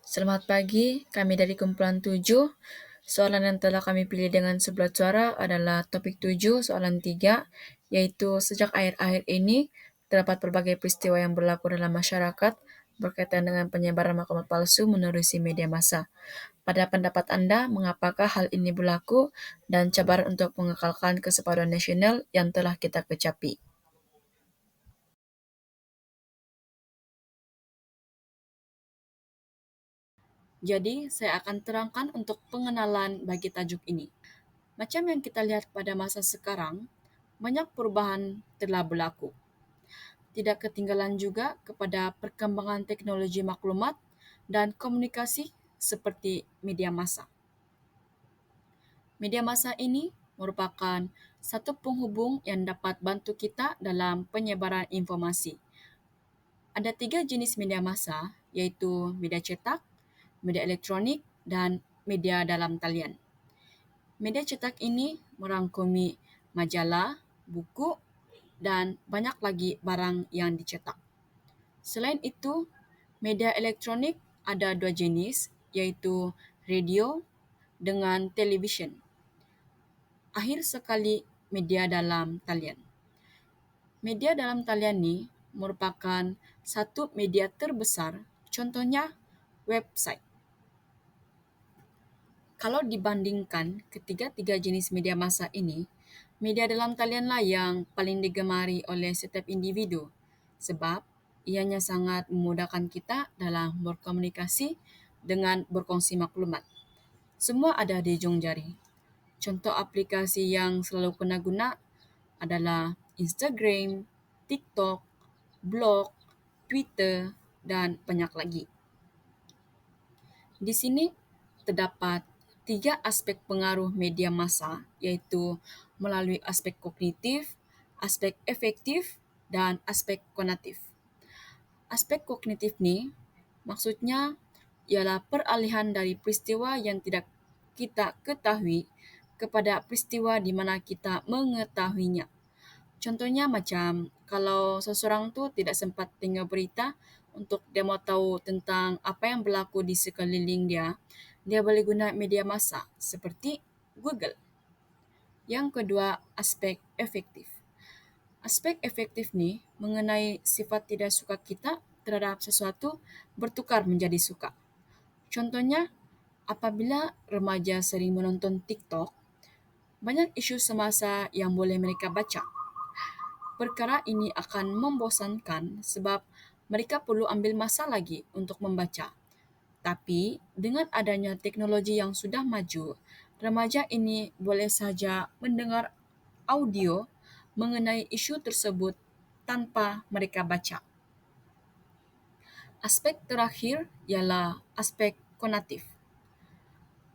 Selamat pagi, kami dari kumpulan 7. Soalan yang telah kami pilih dengan sebelah suara adalah topik 7, soalan 3, yaitu sejak akhir-akhir ini terdapat berbagai peristiwa yang berlaku dalam masyarakat berkaitan dengan penyebaran maklumat palsu menerusi media massa. Pada pendapat Anda, mengapakah hal ini berlaku dan cabaran untuk mengekalkan kesepakatan nasional yang telah kita kecapi? Jadi, saya akan terangkan untuk pengenalan bagi tajuk ini. Macam yang kita lihat pada masa sekarang, banyak perubahan telah berlaku. Tidak ketinggalan juga kepada perkembangan teknologi maklumat dan komunikasi seperti media massa. Media massa ini merupakan satu penghubung yang dapat bantu kita dalam penyebaran informasi. Ada 3 jenis media massa, yaitu media cetak, media elektronik, dan media dalam talian. Media cetak ini merangkumi majalah, buku, dan banyak lagi barang yang dicetak. Selain itu, media elektronik ada 2 jenis, yaitu radio dengan televisyen. Akhir sekali, media dalam talian. Media dalam talian ini merupakan satu media terbesar, contohnya website. Kalau dibandingkan ketiga-tiga jenis media massa ini, media dalam talianlah yang paling digemari oleh setiap individu sebab ianya sangat memudahkan kita dalam berkomunikasi dengan berkongsi maklumat. Semua ada di ujung jari. Contoh aplikasi yang selalu kena guna adalah Instagram, TikTok, blog, Twitter, dan banyak lagi. Di sini terdapat 3 aspek pengaruh media massa, yaitu melalui aspek kognitif, aspek efektif, dan aspek konatif. Aspek kognitif ni maksudnya ialah peralihan dari peristiwa yang tidak kita ketahui kepada peristiwa di mana kita mengetahuinya. Contohnya macam kalau seseorang tu tidak sempat tengok berita untuk dia mau tahu tentang apa yang berlaku di sekeliling dia, dia boleh guna media massa seperti Google. Yang kedua, aspek efektif. Aspek efektif ni mengenai sifat tidak suka kita terhadap sesuatu bertukar menjadi suka. Contohnya, apabila remaja sering menonton TikTok, banyak isu semasa yang boleh mereka baca. Perkara ini akan membosankan sebab mereka perlu ambil masa lagi untuk membaca. Tapi, dengan adanya teknologi yang sudah maju, remaja ini boleh saja mendengar audio mengenai isu tersebut tanpa mereka baca. Aspek terakhir ialah aspek konatif.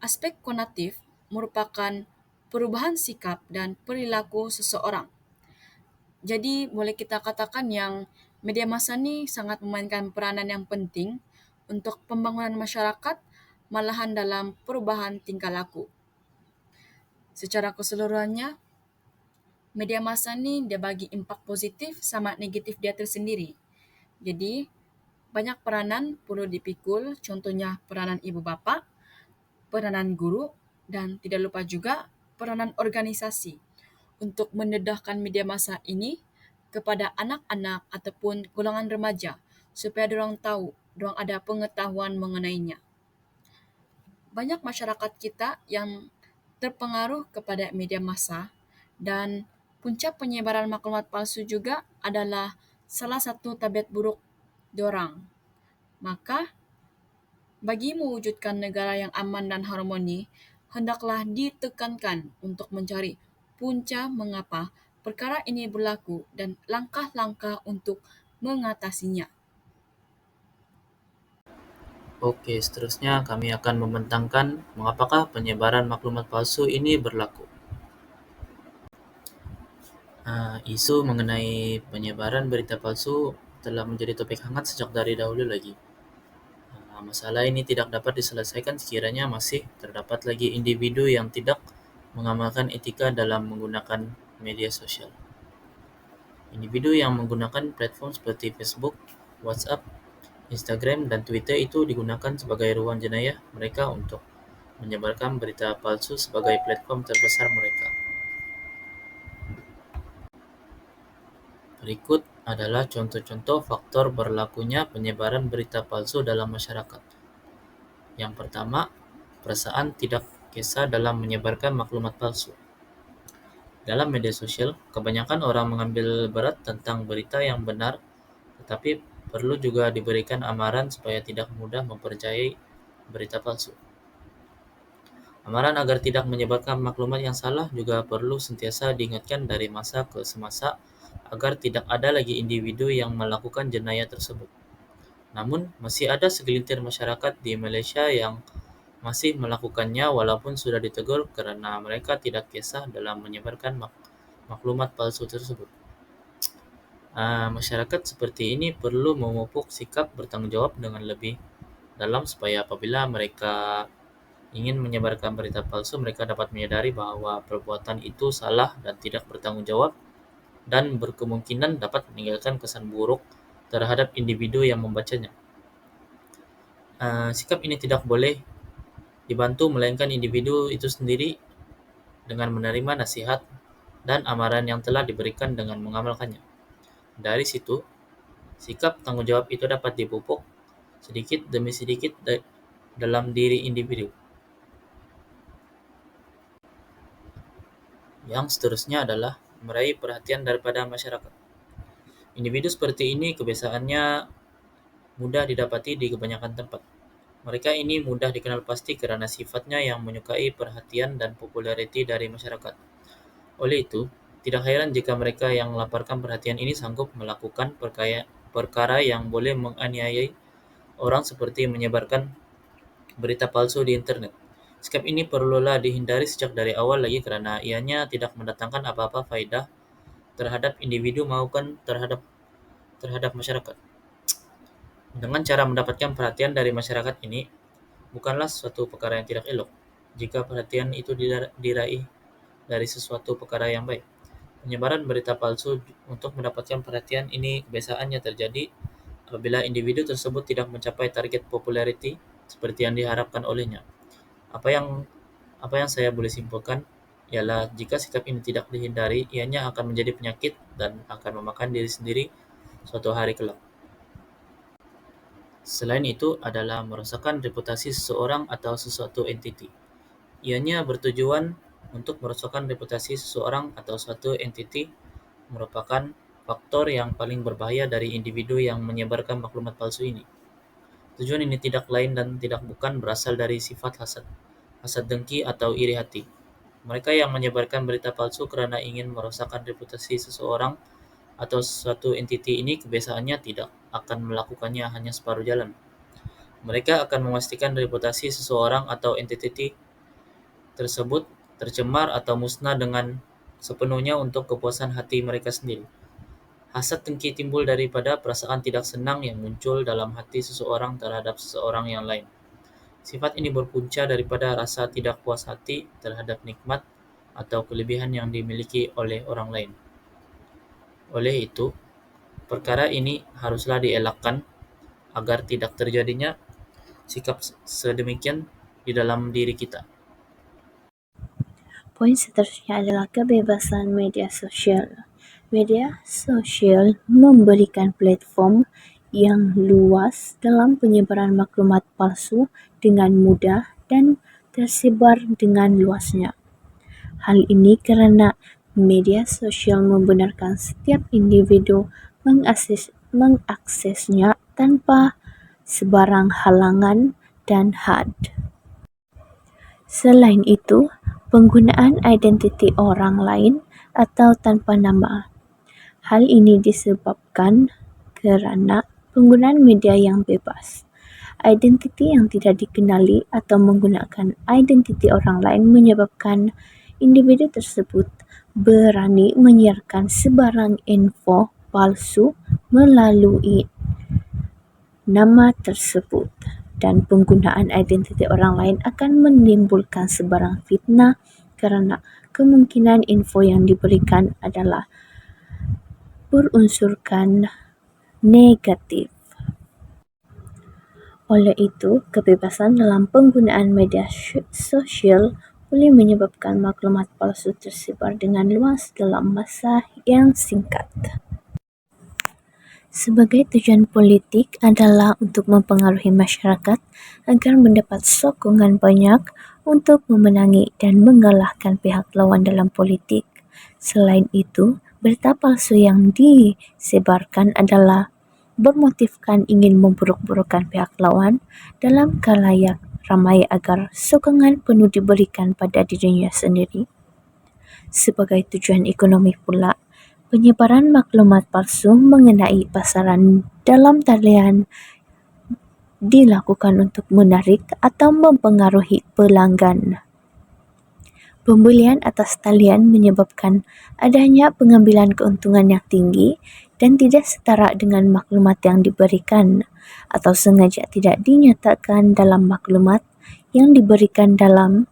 Aspek konatif merupakan perubahan sikap dan perilaku seseorang. Jadi boleh kita katakan yang media massa ni sangat memainkan peranan yang penting untuk pembangunan masyarakat malahan dalam perubahan tingkah laku. Secara keseluruhannya, media massa ni dia bagi impak positif sama negatif dia tersendiri. Jadi, banyak peranan perlu dipikul, contohnya peranan ibu bapa, peranan guru, dan tidak lupa juga peranan organisasi untuk mendedahkan media massa ini kepada anak-anak ataupun golongan remaja supaya diorang tahu, diorang ada pengetahuan mengenainya. Banyak masyarakat kita yang terpengaruh kepada media massa dan punca penyebaran maklumat palsu juga adalah salah satu tabiat buruk diorang. Maka, bagi mewujudkan negara yang aman dan harmoni, hendaklah ditekankan untuk mencari punca mengapa perkara ini berlaku dan langkah-langkah untuk mengatasinya. Oke, seterusnya kami akan membentangkan mengapakah penyebaran maklumat palsu ini berlaku. Isu mengenai penyebaran berita palsu telah menjadi topik hangat sejak dari dahulu lagi. Masalah ini tidak dapat diselesaikan sekiranya masih terdapat lagi individu yang tidak mengamalkan etika dalam menggunakan media sosial. Individu yang menggunakan platform seperti Facebook, WhatsApp, Instagram dan Twitter itu digunakan sebagai ruang jenayah mereka untuk menyebarkan berita palsu sebagai platform terbesar mereka. Berikut adalah contoh-contoh faktor berlakunya penyebaran berita palsu dalam masyarakat. Yang pertama, perasaan tidak kisah dalam menyebarkan maklumat palsu. Dalam media sosial, kebanyakan orang mengambil berat tentang berita yang benar, tetapi perlu juga diberikan amaran supaya tidak mudah mempercayai berita palsu. Amaran agar tidak menyebarkan maklumat yang salah juga perlu sentiasa diingatkan dari masa ke semasa agar tidak ada lagi individu yang melakukan jenayah tersebut. Namun, masih ada segelintir masyarakat di Malaysia yang masih melakukannya walaupun sudah ditegur karena mereka tidak kisah dalam menyebarkan maklumat palsu tersebut. Masyarakat seperti ini perlu memupuk sikap bertanggung jawab dengan lebih dalam supaya apabila mereka ingin menyebarkan berita palsu, mereka dapat menyadari bahwa perbuatan itu salah dan tidak bertanggung jawab dan berkemungkinan dapat meninggalkan kesan buruk terhadap individu yang membacanya. Sikap ini tidak boleh dibantu melainkan individu itu sendiri dengan menerima nasihat dan amaran yang telah diberikan dengan mengamalkannya. Dari situ, sikap tanggung jawab itu dapat dipupuk sedikit demi sedikit dalam diri individu. Yang seterusnya adalah meraih perhatian daripada masyarakat. Individu seperti ini kebiasaannya mudah didapati di kebanyakan tempat. Mereka ini mudah dikenal pasti karena sifatnya yang menyukai perhatian dan populariti dari masyarakat. Oleh itu, tidak heran jika mereka yang melaporkan perhatian ini sanggup melakukan perkara yang boleh menganiayai orang seperti menyebarkan berita palsu di internet. Sikap ini perlulah dihindari sejak dari awal lagi karena ianya tidak mendatangkan apa-apa faedah terhadap individu maupun terhadap masyarakat. Dengan cara mendapatkan perhatian dari masyarakat ini bukanlah suatu perkara yang tidak elok jika perhatian itu diraih dari sesuatu perkara yang baik. Penyebaran berita palsu untuk mendapatkan perhatian ini kebiasaannya terjadi apabila individu tersebut tidak mencapai target populariti seperti yang diharapkan olehnya. Apa yang apa yang saya boleh simpulkan ialah jika sikap ini tidak dihindari, ianya akan menjadi penyakit dan akan memakan diri sendiri suatu hari kelak. Selain itu adalah merosakkan reputasi seseorang atau sesuatu entiti. Ianya bertujuan untuk merosakkan reputasi seseorang atau suatu entiti merupakan faktor yang paling berbahaya dari individu yang menyebarkan maklumat palsu ini. Tujuan ini tidak lain dan tidak bukan berasal dari sifat hasad dengki atau iri hati. Mereka yang menyebarkan berita palsu karena ingin merosakkan reputasi seseorang atau suatu entiti ini kebiasaannya tidak akan melakukannya hanya separuh jalan. Mereka akan memastikan reputasi seseorang atau entiti tersebut tercemar atau musnah dengan sepenuhnya untuk kepuasan hati mereka sendiri. Hasad dengki timbul daripada perasaan tidak senang yang muncul dalam hati seseorang terhadap seseorang yang lain. Sifat ini berpunca daripada rasa tidak puas hati terhadap nikmat atau kelebihan yang dimiliki oleh orang lain. Oleh itu, perkara ini haruslah dielakkan agar tidak terjadinya sikap sedemikian di dalam diri kita. Poin seterusnya adalah kebebasan media sosial. Media sosial memberikan platform yang luas dalam penyebaran maklumat palsu dengan mudah dan tersebar dengan luasnya. Hal ini karena media sosial membenarkan setiap individu mengaksesnya tanpa sebarang halangan dan had. Selain itu, penggunaan identiti orang lain atau tanpa nama. Hal ini disebabkan kerana penggunaan media yang bebas. Identiti yang tidak dikenali atau menggunakan identiti orang lain menyebabkan individu tersebut berani menyiarkan sebarang info palsu melalui nama tersebut, dan penggunaan identiti orang lain akan menimbulkan sebarang fitnah kerana kemungkinan info yang diberikan adalah berunsurkan negatif. Oleh itu, kebebasan dalam penggunaan media sosial boleh menyebabkan maklumat palsu tersebar dengan luas dalam masa yang singkat. Sebagai tujuan politik adalah untuk mempengaruhi masyarakat agar mendapat sokongan banyak untuk memenangi dan mengalahkan pihak lawan dalam politik. Selain itu, berita palsu yang disebarkan adalah bermotifkan ingin memburuk-burukkan pihak lawan dalam khalayak ramai agar sokongan penuh diberikan pada dirinya sendiri. Sebagai tujuan ekonomi pula, penyebaran maklumat palsu mengenai pasaran dalam talian dilakukan untuk menarik atau mempengaruhi pelanggan. Pembelian atas talian menyebabkan adanya pengambilan keuntungan yang tinggi dan tidak setara dengan maklumat yang diberikan atau sengaja tidak dinyatakan dalam maklumat yang diberikan dalam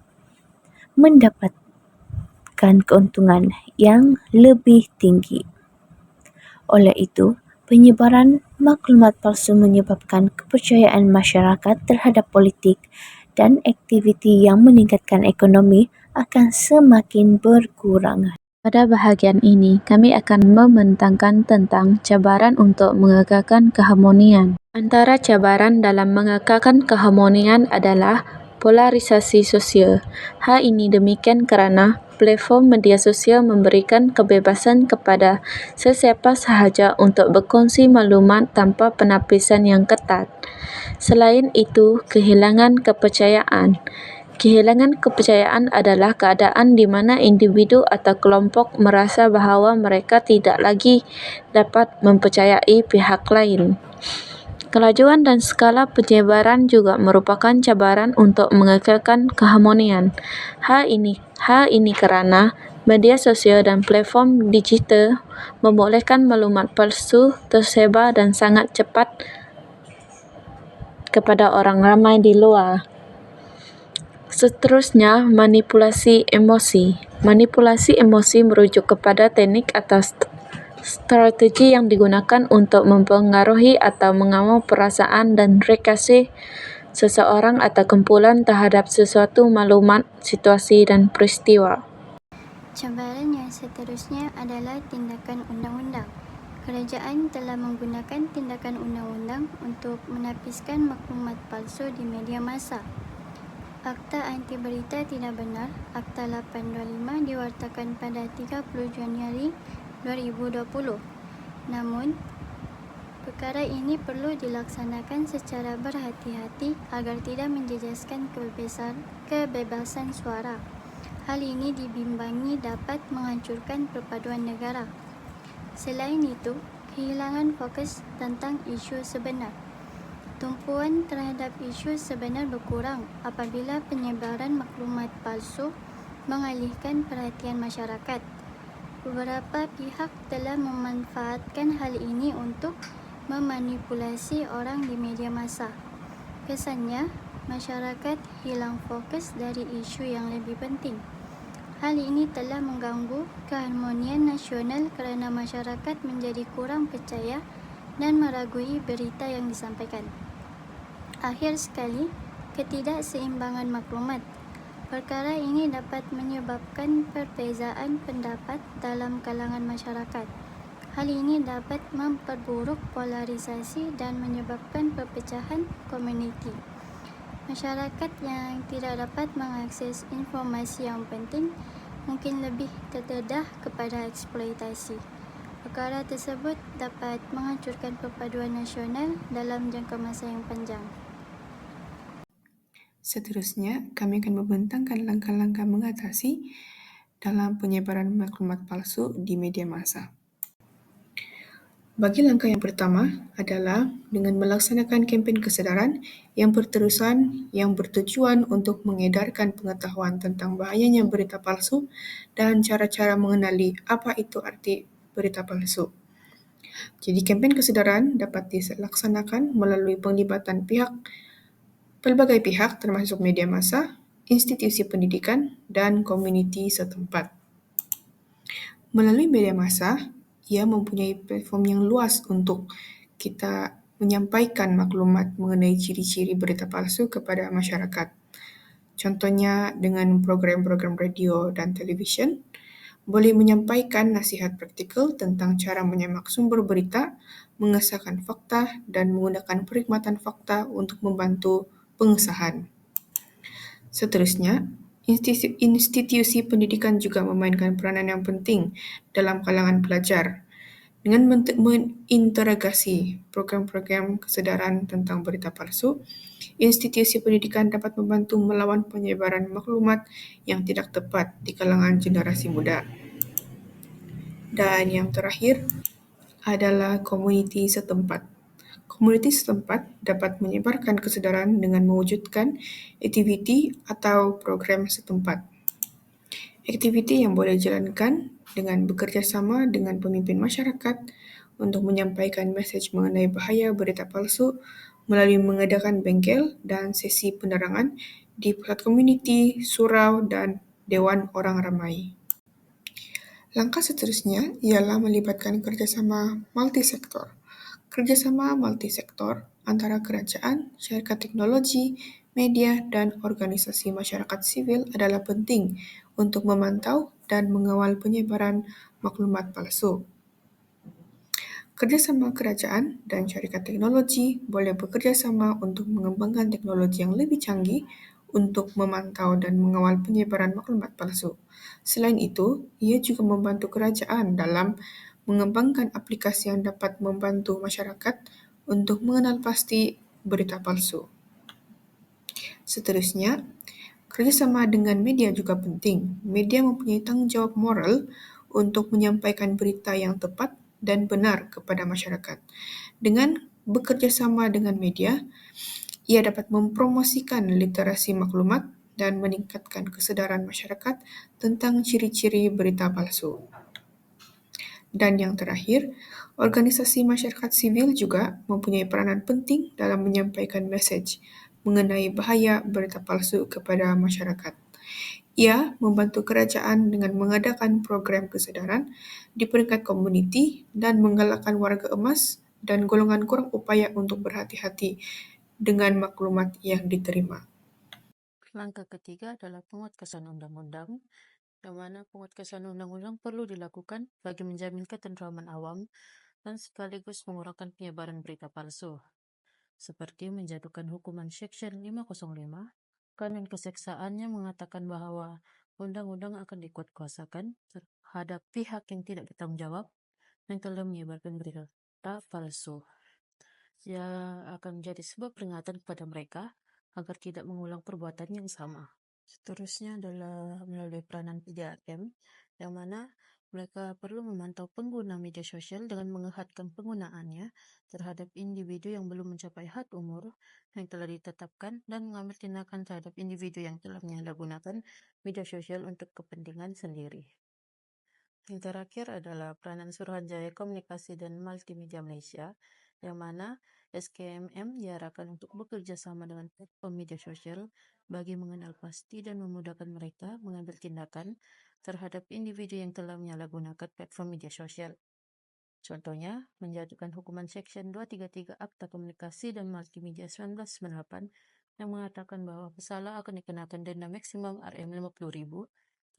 mendapatkan keuntungan yang lebih tinggi. Oleh itu, penyebaran maklumat palsu menyebabkan kepercayaan masyarakat terhadap politik dan aktiviti yang meningkatkan ekonomi akan semakin berkurang. Pada bahagian ini, kami akan membentangkan tentang cabaran untuk mengekalkan keharmonian. Antara cabaran dalam mengekalkan keharmonian adalah polarisasi sosial. Hal ini demikian kerana platform media sosial memberikan kebebasan kepada sesiapa sahaja untuk berkongsi maklumat tanpa penapisan yang ketat. Selain itu, kehilangan kepercayaan. Kehilangan kepercayaan adalah keadaan di mana individu atau kelompok merasa bahawa mereka tidak lagi dapat mempercayai pihak lain. Kelajuan dan skala penyebaran juga merupakan cabaran untuk mengekalkan keharmonian. Hal ini kerana media sosial dan platform digital membolehkan maklumat palsu tersebar dan sangat cepat kepada orang ramai di luar. Seterusnya, manipulasi emosi. Manipulasi emosi merujuk kepada teknik atau strategi yang digunakan untuk mempengaruhi atau mengawal perasaan dan reaksi seseorang atau kumpulan terhadap sesuatu maklumat, situasi dan peristiwa. Cabaran yang seterusnya adalah tindakan undang-undang. Kerajaan telah menggunakan tindakan undang-undang untuk menapiskan maklumat palsu di media massa. Akta Anti Berita Tidak Benar, Akta 825 diwartakan pada 30 Januari 2020. Namun, perkara ini perlu dilaksanakan secara berhati-hati agar tidak menjejaskan kebebasan suara. Hal ini dibimbangi dapat menghancurkan perpaduan negara. Selain itu, kehilangan fokus tentang isu sebenar. Tumpuan terhadap isu sebenar berkurang apabila penyebaran maklumat palsu mengalihkan perhatian masyarakat. Beberapa pihak telah memanfaatkan hal ini untuk memanipulasi orang di media massa. Kesannya, masyarakat hilang fokus dari isu yang lebih penting. Hal ini telah mengganggu keharmonian nasional kerana masyarakat menjadi kurang percaya dan meragui berita yang disampaikan. Akhir sekali, ketidakseimbangan maklumat. Perkara ini dapat menyebabkan perbezaan pendapat dalam kalangan masyarakat. Hal ini dapat memperburuk polarisasi dan menyebabkan perpecahan komuniti. Masyarakat yang tidak dapat mengakses informasi yang penting mungkin lebih terdedah kepada eksploitasi. Perkara tersebut dapat menghancurkan perpaduan nasional dalam jangka masa yang panjang. Seterusnya, kami akan membentangkan langkah-langkah mengatasi dalam penyebaran maklumat palsu di media massa. Bagi langkah yang pertama adalah dengan melaksanakan kempen kesedaran yang berterusan yang bertujuan untuk mengedarkan pengetahuan tentang bahayanya berita palsu dan cara-cara mengenali apa itu arti berita palsu. Jadi, kempen kesedaran dapat dilaksanakan melalui penglibatan pelbagai pihak termasuk media massa, institusi pendidikan dan komuniti setempat. Melalui media massa, ia mempunyai platform yang luas untuk kita menyampaikan maklumat mengenai ciri-ciri berita palsu kepada masyarakat. Contohnya dengan program-program radio dan televisyen, boleh menyampaikan nasihat praktikal tentang cara menyemak sumber berita, mengesahkan fakta, dan menggunakan perkhidmatan fakta untuk membantu pengesahan. Seterusnya, institusi pendidikan juga memainkan peranan yang penting dalam kalangan pelajar dengan menginterogasi program-program kesedaran tentang berita palsu. Institusi pendidikan dapat membantu melawan penyebaran maklumat yang tidak tepat di kalangan generasi muda. Dan yang terakhir adalah komuniti setempat. Komuniti setempat dapat menyebarkan kesedaran dengan mewujudkan aktiviti atau program setempat. Aktiviti yang boleh dijalankan dengan bekerja sama dengan pemimpin masyarakat untuk menyampaikan mesej mengenai bahaya berita palsu melalui mengadakan bengkel dan sesi penerangan di pusat komuniti, surau, dan dewan orang ramai. Langkah seterusnya ialah melibatkan kerjasama multisektor. Kerjasama multisektor antara kerajaan, syarikat teknologi, media, dan organisasi masyarakat sivil adalah penting untuk memantau dan mengawal penyebaran maklumat palsu. Kerjasama kerajaan dan syarikat teknologi boleh bekerja sama untuk mengembangkan teknologi yang lebih canggih untuk memantau dan mengawal penyebaran maklumat palsu. Selain itu, ia juga membantu kerajaan dalam mengembangkan aplikasi yang dapat membantu masyarakat untuk mengenal pasti berita palsu. Seterusnya, kerjasama dengan media juga penting. Media mempunyai tanggung jawab moral untuk menyampaikan berita yang tepat dan benar kepada masyarakat. Dengan bekerja sama dengan media, ia dapat mempromosikan literasi maklumat dan meningkatkan kesedaran masyarakat tentang ciri-ciri berita palsu. Dan yang terakhir, organisasi masyarakat sivil juga mempunyai peranan penting dalam menyampaikan mesej mengenai bahaya berita palsu kepada masyarakat. Ia membantu kerajaan dengan mengadakan program kesedaran di peringkat komuniti dan menggalakkan warga emas dan golongan kurang upaya untuk berhati-hati dengan maklumat yang diterima. Langkah ketiga adalah penguatkesan undang-undang, yang mana penguatkesan undang-undang perlu dilakukan bagi menjamin ketentraman awam dan sekaligus mengurangkan penyebaran berita palsu, seperti menjatuhkan hukuman Seksyen 505. Kanun keseksaannya mengatakan bahwa undang-undang akan dikuatkuasakan terhadap pihak yang tidak bertanggung jawab yang telah menyebarkan berita palsu. Ia akan menjadi sebuah peringatan kepada mereka agar tidak mengulang perbuatan yang sama. Seterusnya adalah melalui peranan 3M, yang mana mereka perlu memantau pengguna media sosial dengan mengehatkan penggunaannya terhadap individu yang belum mencapai had umur yang telah ditetapkan dan mengambil tindakan terhadap individu yang telah menyalahgunakan media sosial untuk kepentingan sendiri. Yang terakhir adalah peranan Suruhanjaya Komunikasi dan Multimedia Malaysia, yang mana SKMM diarahkan untuk bekerja sama dengan platform media sosial bagi mengenal pasti dan memudahkan mereka mengambil tindakan terhadap individu yang telah menyalahgunakan platform media sosial. Contohnya, menjatuhkan hukuman Seksyen 233 Akta Komunikasi dan Multimedia 1998 yang mengatakan bahwa pesalah akan dikenakan denda maksimum Rm50.000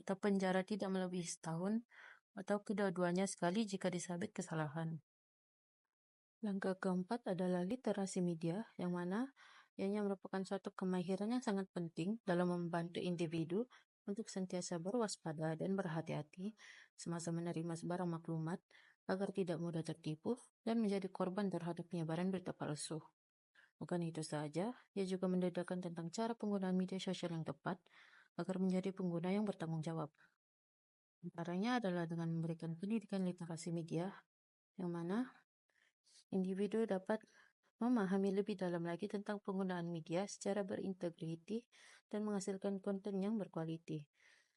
atau penjara tidak melebihi setahun atau kedua-duanya sekali jika disabit kesalahan. Langkah keempat adalah literasi media, yang mana ianya merupakan suatu kemahiran yang sangat penting dalam membantu individu untuk sentiasa berwaspada dan berhati-hati semasa menerima sebarang maklumat agar tidak mudah tertipu dan menjadi korban terhadap penyebaran berita palsu. Bukan itu saja, ia juga mendedahkan tentang cara penggunaan media sosial yang tepat agar menjadi pengguna yang bertanggung jawab. Antaranya adalah dengan memberikan pendidikan literasi media, yang mana individu dapat memahami lebih dalam lagi tentang penggunaan media secara berintegriti dan menghasilkan konten yang berkualiti.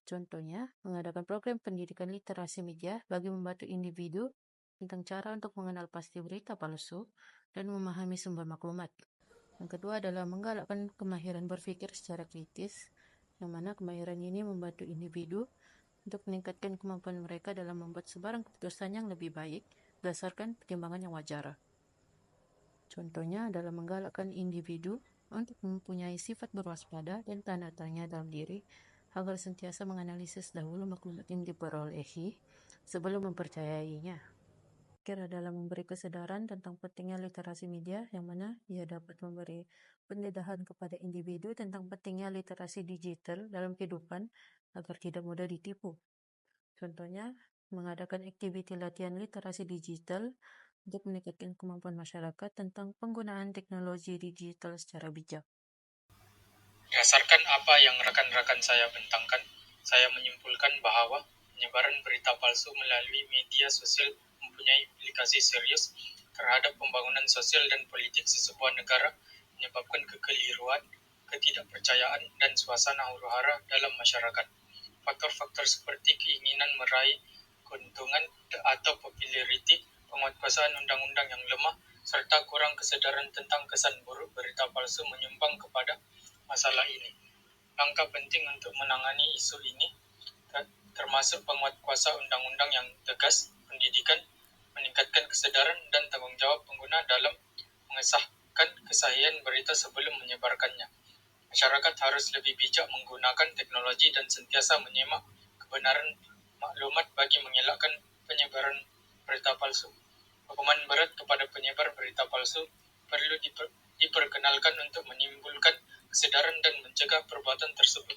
Contohnya, mengadakan program pendidikan literasi media bagi membantu individu tentang cara untuk mengenal pasti berita palsu dan memahami sumber maklumat. Yang kedua adalah menggalakkan kemahiran berpikir secara kritis, yang mana kemahiran ini membantu individu untuk meningkatkan kemampuan mereka dalam membuat sebarang keputusan yang lebih baik berdasarkan pertimbangan yang wajar. Contohnya adalah menggalakkan individu untuk mempunyai sifat berwaspada dan tanda tanya dalam diri agar sentiasa menganalisis dahulu maklumat yang diperolehi sebelum mempercayainya. Kira dalam memberi kesadaran tentang pentingnya literasi media, yang mana ia dapat memberi pendedahan kepada individu tentang pentingnya literasi digital dalam kehidupan agar tidak mudah ditipu. Contohnya, mengadakan aktiviti latihan literasi digital untuk meningkatkan kemampuan masyarakat tentang penggunaan teknologi digital secara bijak. Berdasarkan apa yang rekan-rekan saya bentangkan, saya menyimpulkan bahwa penyebaran berita palsu melalui media sosial mempunyai implikasi serius terhadap pembangunan sosial dan politik sesebuah negara, menyebabkan kekeliruan, ketidakpercayaan, dan suasana huru-hara dalam masyarakat. Faktor-faktor seperti keinginan meraih keuntungan atau populariti, penguatkuasaan undang-undang yang lemah, serta kurang kesadaran tentang kesan buruk berita palsu menyumbang kepada masalah ini. Langkah penting untuk menangani isu ini termasuk penguatkuasa undang-undang yang tegas, pendidikan, meningkatkan kesadaran dan tanggungjawab pengguna dalam mengesahkan kesahihan berita sebelum menyebarkannya. Masyarakat harus lebih bijak menggunakan teknologi dan sentiasa menyemak kebenaran maklumat bagi mengelakkan penyebaran berita palsu. Hukuman berat kepada penyebar berita palsu perlu diperkenalkan untuk menimbulkan kesadaran dan mencegah perbuatan tersebut.